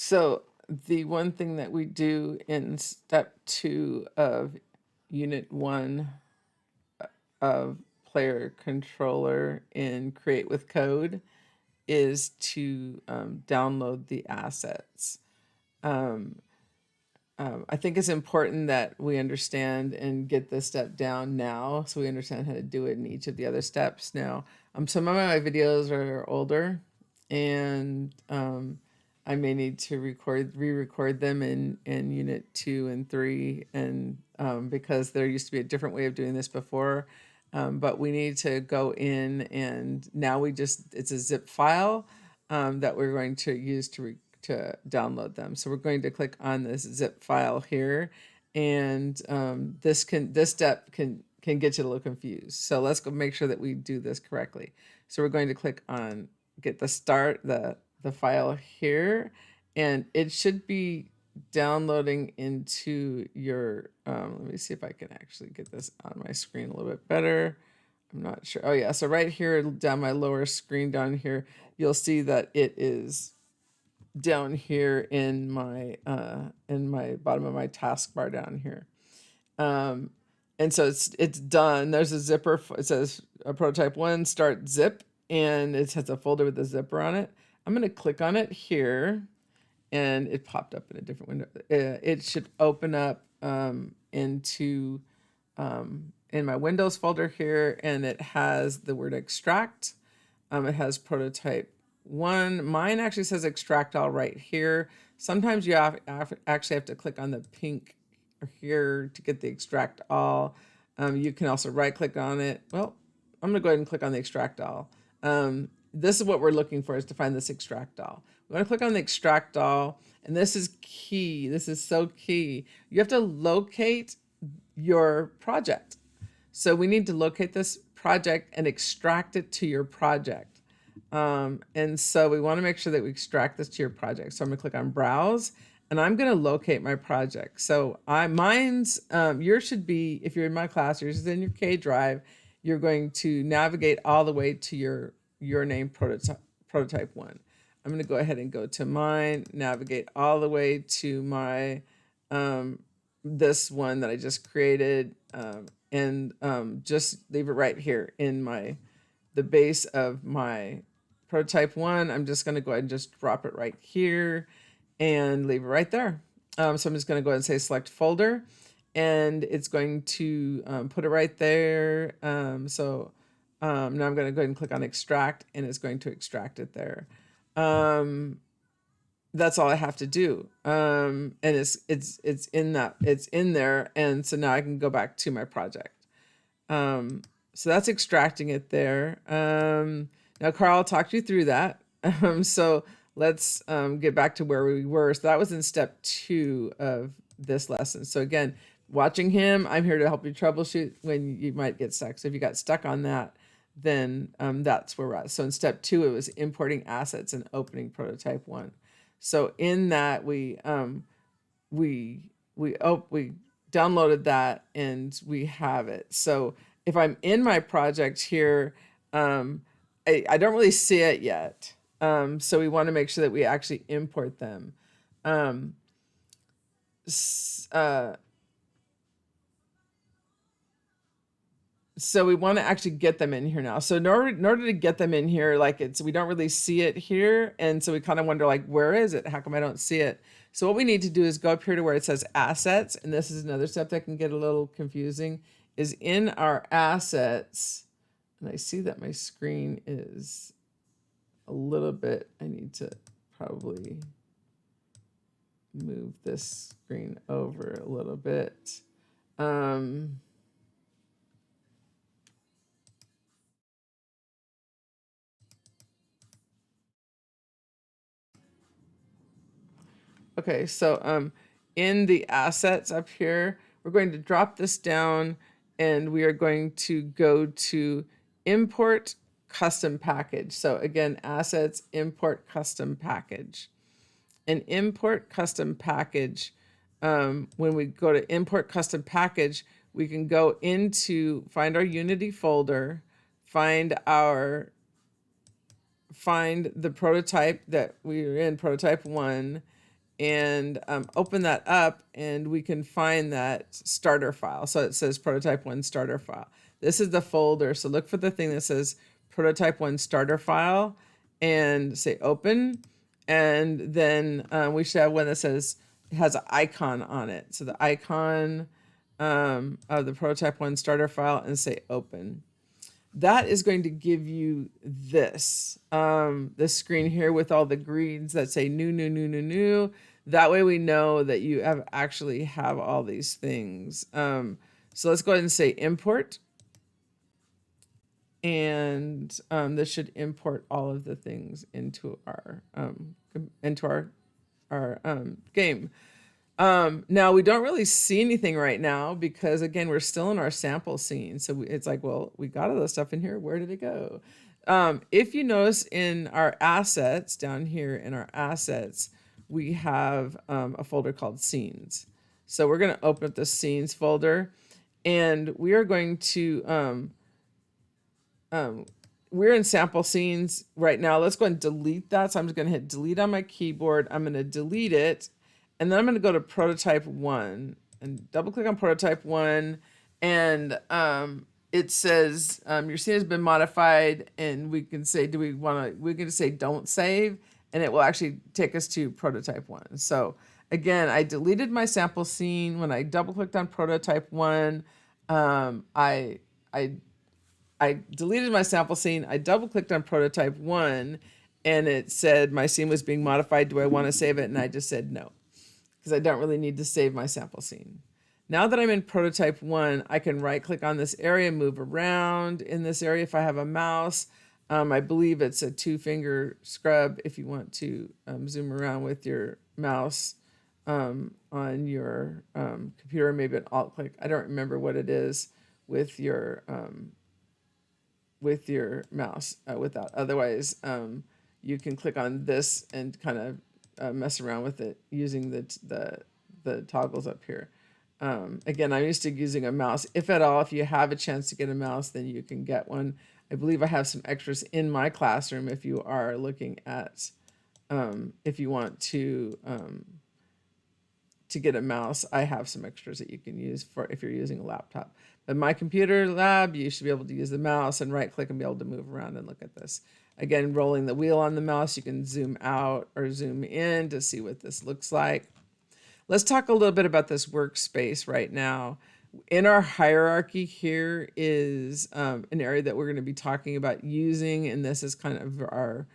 So the one thing that we do in step 2 of unit 1 of player controller in create with code is to download the assets. Um, I think it's important that we understand and get this step down now so we understand how to do it in each of the other steps. Now, some of my videos are older and I may need to re-record them in unit 2 and 3 and because there used to be a different way of doing this before. But we need to go in and now it's a zip file that we're going to use to download them. So we're going to click on this zip file here, and this step can get you a little confused. So let's go make sure that we do this correctly. So we're going to click on get the file here, and it should be downloading into your. Let me see if I can actually get this on my screen a little bit better. I'm not sure. Oh yeah, so right here down my lower screen down here, you'll see that it is down here in my bottom of my taskbar down here. And so it's done. There's a zipper. It says a prototype 1 start zip, and it has a folder with a zipper on it. I'm going to click on it here, and it popped up in a different window. It should open up into in my Windows folder here, and it has the word extract. It has prototype 1. Mine actually says extract all right here. Sometimes you actually have to click on the pink here to get the extract all. You can also right click on it. Well, I'm gonna go ahead and click on the extract all. This is what we're looking for, is to find this extract all. We're gonna click on the extract all, and this is key. This is so key. You have to locate your project. So we need to locate this project and extract it to your project. And so we want to make sure that we extract this to your project. So I'm gonna click on browse, and I'm gonna locate my project. So yours should be, if you're in my class, yours is in your K drive. You're going to navigate all the way to your name prototype 1. I'm gonna go ahead and go to mine, navigate all the way to my this one that I just created, and just leave it right here in the base of my prototype 1. I'm just going to go ahead and just drop it right here and leave it right there. So I'm just going to go ahead and say select folder, and it's going to put it right there. So now I'm going to go ahead and click on extract, and it's going to extract it there. That's all I have to do. And it's in there. And so now I can go back to my project. So that's extracting it there. Now Carl talked you through that. So let's get back to where we were. So that was in step 2 of this lesson. So again, watching him, I'm here to help you troubleshoot when you might get stuck. So if you got stuck on that, then that's where we're at. So in step 2, it was importing assets and opening prototype 1. So in that we downloaded that and we have it. So if I'm in my project here, I don't really see it yet. So we want to make sure that we actually import them. So we want to actually get them in here now. So in order to get them in here, we don't really see it here. And so we kind of wonder, like, where is it? How come I don't see it? So what we need to do is go up here to where it says assets. And this is another step that can get a little confusing, is in our assets. And I see that my screen is a little bit, I need to probably move this screen over a little bit. Okay, so in the assets up here, we're going to drop this down, and we are going to go to import custom package. So again, assets, import custom package. And import custom package, when we go to import custom package, we can go find our Unity folder, find the prototype that we are in, prototype 1, and open that up, and we can find that starter file. So it says prototype one starter file. This is the folder. So look for the thing that says prototype one starter file and say open. And then we should have one that says, has an icon on it. So the icon of the prototype one starter file, and say open. That is going to give you this screen here with all the greens that say new, new, new, new, new. That way we know that you have actually have all these things. So let's go ahead and say import. And this should import all of the things into our game. Now we don't really see anything right now because again, we're still in our sample scene. So it's like, well, we got all this stuff in here. Where did it go? If you notice in our assets down here in our assets, we have a folder called scenes. So we're going to open up the scenes folder, and we are going to, we're in sample scenes right now. Let's go and delete that. So I'm just going to hit delete on my keyboard. I'm going to delete it. And then I'm going to go to prototype one and double click on prototype one. And it says your scene has been modified. And we can say, we can just say don't save. And it will actually take us to prototype one. So again, I deleted my sample scene. When I double clicked on prototype one, I deleted my sample scene. I double clicked on prototype one, and it said my scene was being modified. Do I want to save it? And I just said no, because I don't really need to save my sample scene. Now that I'm in prototype one, I can right click on this area, move around in this area if I have a mouse. I believe it's a 2-finger scrub if you want to zoom around with your mouse on your computer, maybe an alt click. I don't remember what it is with your mouse without. Otherwise, you can click on this and kind of mess around with it using the toggles up here. Again, I'm used to using a mouse. If at all, if you have a chance to get a mouse, then you can get one. I believe I have some extras in my classroom if you are looking at, if you want to get a mouse, I have some extras that you can use for if you're using a laptop. But my computer lab, you should be able to use the mouse and right click and be able to move around and look at this. Again, rolling the wheel on the mouse, you can zoom out or zoom in to see what this looks like. Let's talk a little bit about this workspace right now. In our hierarchy here is an area that we're going to be talking about using, and this is kind of our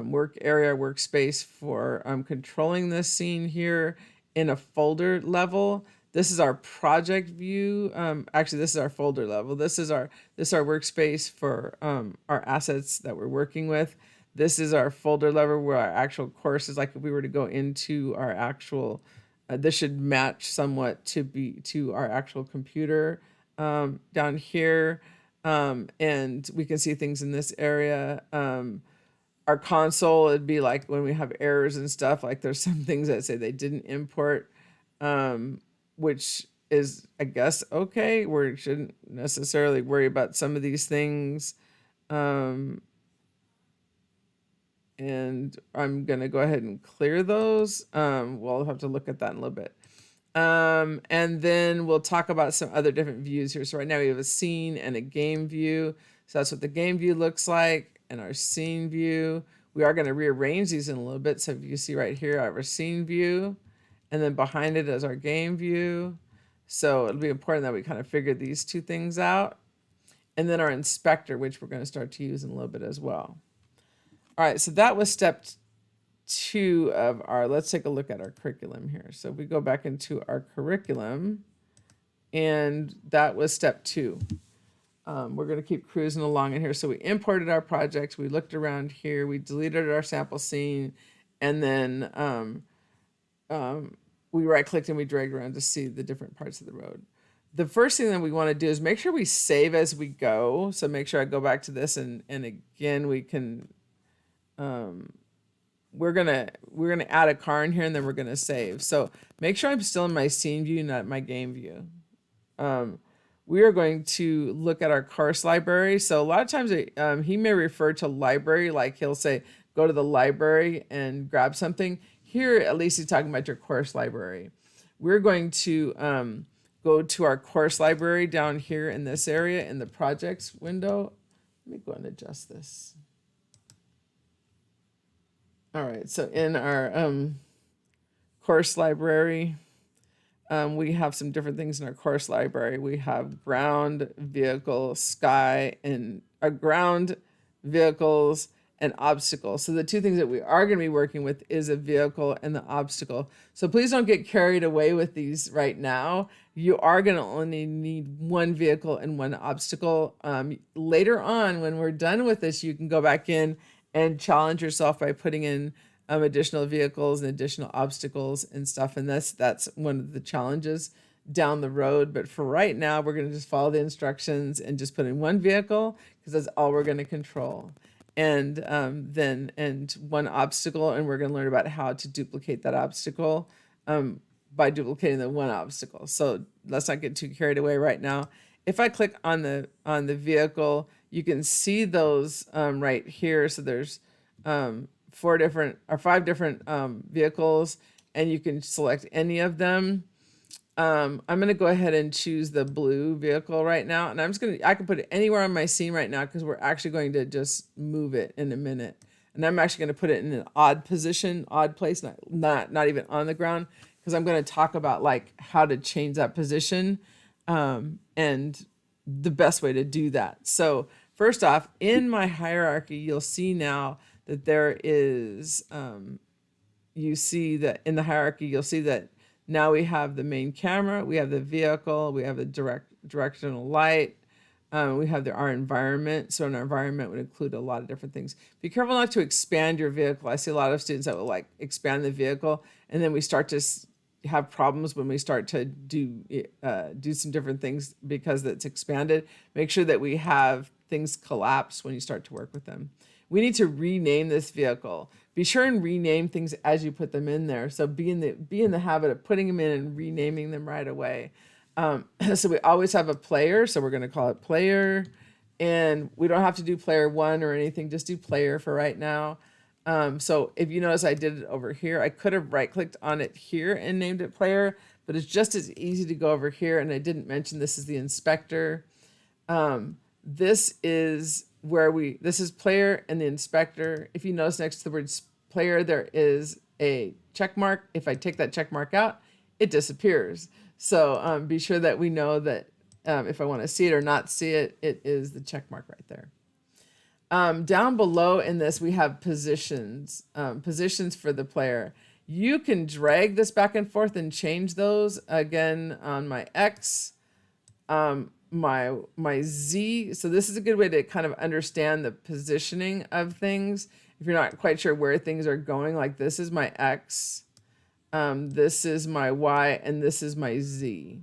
work area, workspace for controlling this scene here in a folder level. This is our project view. Actually, this is our folder level. This is our workspace for our assets that we're working with. This is our folder level where our actual course is. Like if we were to go into our actual, this should match somewhat to our actual computer down here. And we can see things in this area. Our console, it'd be like when we have errors and stuff, like there's some things that say they didn't import, which is, I guess, okay. We shouldn't necessarily worry about some of these things. And I'm going to go ahead and clear those. We'll have to look at that in a little bit. And then we'll talk about some other different views here. So right now we have a scene and a game view. So that's what the game view looks like, and our scene view. We are going to rearrange these in a little bit. So if you see right here, I have our scene view, and then behind it is our game view. So it'll be important that we kind of figure these two things out. And then our inspector, which we're going to start to use in a little bit as well. All right, so that was step 2 of our, let's take a look at our curriculum here. So if we go back into our curriculum, and that was step 2. We're going to keep cruising along in here. So we imported our project, we looked around here, we deleted our sample scene, and then we right-clicked and we dragged around to see the different parts of the road. The first thing that we want to do is make sure we save as we go. So make sure I go back to this, and again, we can, we're gonna add a car in here, and then we're gonna save. So make sure I'm still in my scene view, not my game view. We are going to look at our course library. So a lot of times he may refer to library, like he'll say, go to the library and grab something. here, at least he's talking about your course library. We're going to go to our course library down here in this area in the projects window. Let me go and adjust this. All right, so in our course library, we have some different things in our course library. We have ground, vehicle, sky, and ground, vehicles, and obstacles. So the two things that we are going to be working with is a vehicle and the obstacle. So please don't get carried away with these right now. You are going to only need one vehicle and one obstacle. Later on, when we're done with this, you can go back in and challenge yourself by putting in additional vehicles and additional obstacles and stuff. And that's one of the challenges down the road. But for right now, we're going to just follow the instructions and just put in one vehicle because that's all we're going to control. And then one obstacle, and we're going to learn about how to duplicate that obstacle by duplicating the one obstacle. So let's not get too carried away right now. If I click on the vehicle, you can see those right here. So there's 5 different vehicles, and you can select any of them. I'm going to go ahead and choose the blue vehicle right now. And I can put it anywhere on my scene right now because we're actually going to just move it in a minute. And I'm actually going to put it in an odd position, odd place, not even on the ground, because I'm going to talk about like how to change that position and the best way to do that. So first off, in my hierarchy, you'll see now that there is, you see that in the hierarchy, you'll see that now we have the main camera, we have the vehicle, we have the directional light, we have our environment. So an environment would include a lot of different things. Be careful not to expand your vehicle. I see a lot of students that will like expand the vehicle, and then we start to have problems when we start to do some different things because it's expanded. Make sure that we have things collapse when you start to work with them. We need to rename this vehicle. Be sure and rename things as you put them in there. So be in the habit of putting them in and renaming them right away. So we always have a player. So we're going to call it player, and we don't have to do player 1 or anything. Just do player for right now. So if you notice, I did it over here. I could have right-clicked on it here and named it player, but it's just as easy to go over here. And I didn't mention this is the inspector. This is this is player and the inspector. If you notice next to the word player, there is a check mark. If I take that check mark out, it disappears. So be sure that we know that if I want to see it or not see it, it is the check mark right there. Down below in this, we have positions, positions for the player. You can drag this back and forth and change those. Again, on my X, my Z. So this is a good way to kind of understand the positioning of things. If you're not quite sure where things are going, like this is my X, this is my Y, and this is my Z.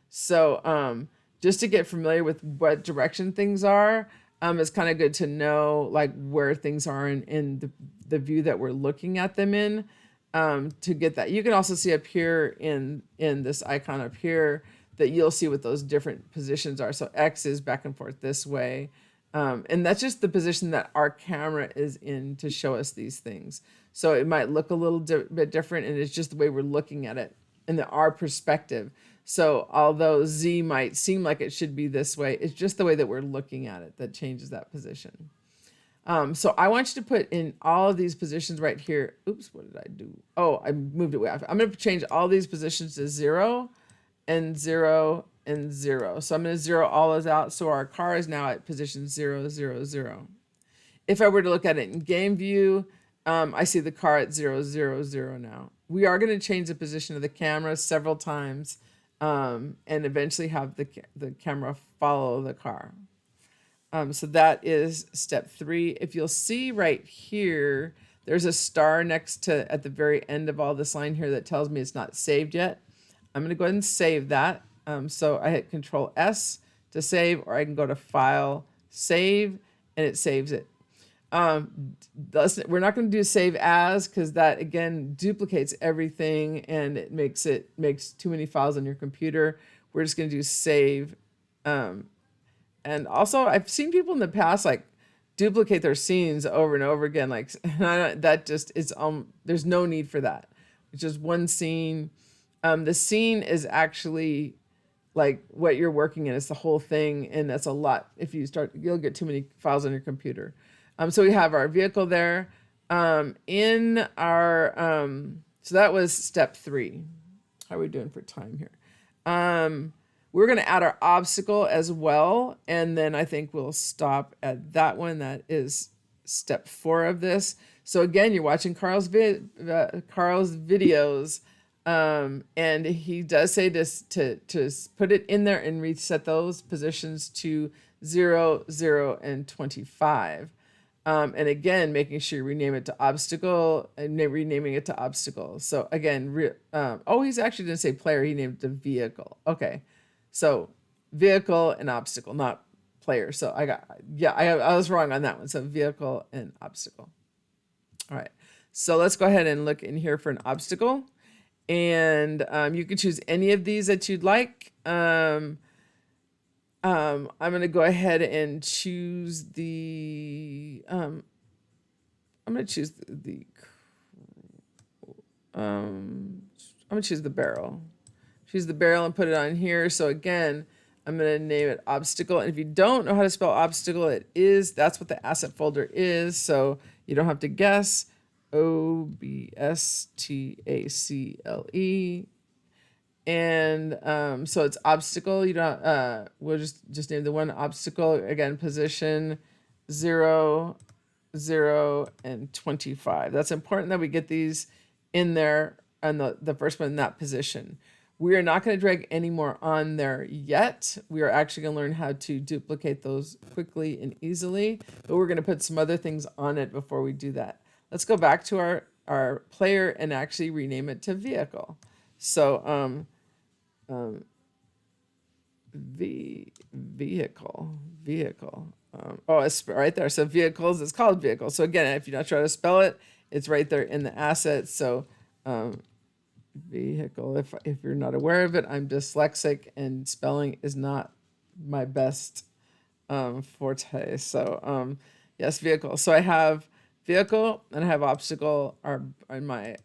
So just to get familiar with what direction things are, it's kind of good to know like where things are in the view that we're looking at them in, to get that. You can also see up here in this icon up here that you'll see what those different positions are. So X is back and forth this way. And that's just the position that our camera is in to show us these things. So it might look a little bit different, and it's just the way we're looking at it in our perspective. So although Z might seem like it should be this way, it's just the way that we're looking at it that changes that position. So I want you to put in all of these positions right here. Oops, what did I do? Oh, I moved it way off. I'm going to change all these positions to 0 and 0 and 0. So I'm going to 0 all those out. So our car is now at position 0, 0, 0. If I were to look at it in game view, I see the car at 0, 0, 0 now. We are going to change the position of the camera several times, and eventually have the camera follow the car. So that is step 3. If you'll see right here, there's a star next to at the very end of all this line here that tells me it's not saved yet. I'm going to go ahead and save that. So I hit Control S to save, or I can go to File, Save, and it saves it. We're not going to do save as, because that again duplicates everything and it makes too many files on your computer. We're just going to do save. And also I've seen people in the past like duplicate their scenes over and over again, like that just is there's no need for that. It's just one scene. The scene is actually like what you're working in. It's the whole thing, and that's a lot. If you start, you'll get too many files on your computer. So we have our vehicle there. In our so that was step 3. How are we doing for time here? We're going to add our obstacle as well, and then I think we'll stop at that one. That is step 4 of this. So again, you're watching Carl's videos, and he does say this to put it in there and reset those positions to 0, 0, and 25. And again, making sure you rename it to obstacle and renaming it to obstacle. So again, he's actually didn't say player. He named it to vehicle. Okay. So vehicle and obstacle, not player. So I was wrong on that one. So vehicle and obstacle. All right. So let's go ahead and look in here for an obstacle. And you can choose any of these that you'd like. I'm going to go ahead and choose the, I'm going to choose I'm going to choose the barrel. Choose the barrel and put it on here. So again, I'm going to name it obstacle. And if you don't know how to spell obstacle, that's what the asset folder is. So you don't have to guess. OBSTACLE. And so it's obstacle. You don't we'll just name the one obstacle. Again, position 0, 0, and 25. That's important that we get these in there and the first one in that position. We are not going to drag any more on there yet. We are actually going to learn how to duplicate those quickly and easily, but we're going to put some other things on it before we do that. Let's go back to our player and actually rename it to vehicle. So vehicle. It's right there. So vehicles, it's called vehicle. So again, if you're not sure how to spell it, it's right there in the assets. So vehicle, if you're not aware of it, I'm dyslexic and spelling is not my best forte. So yes, vehicle. So I have vehicle and I have obstacle are in my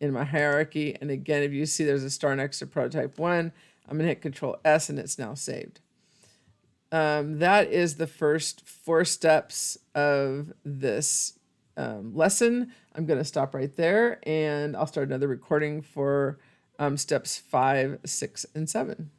hierarchy. And again, if you see there's a star next to prototype 1, I'm gonna hit Control S and it's now saved. That is the first 4 steps of this lesson. I'm going to stop right there and I'll start another recording for steps 5, 6, and 7.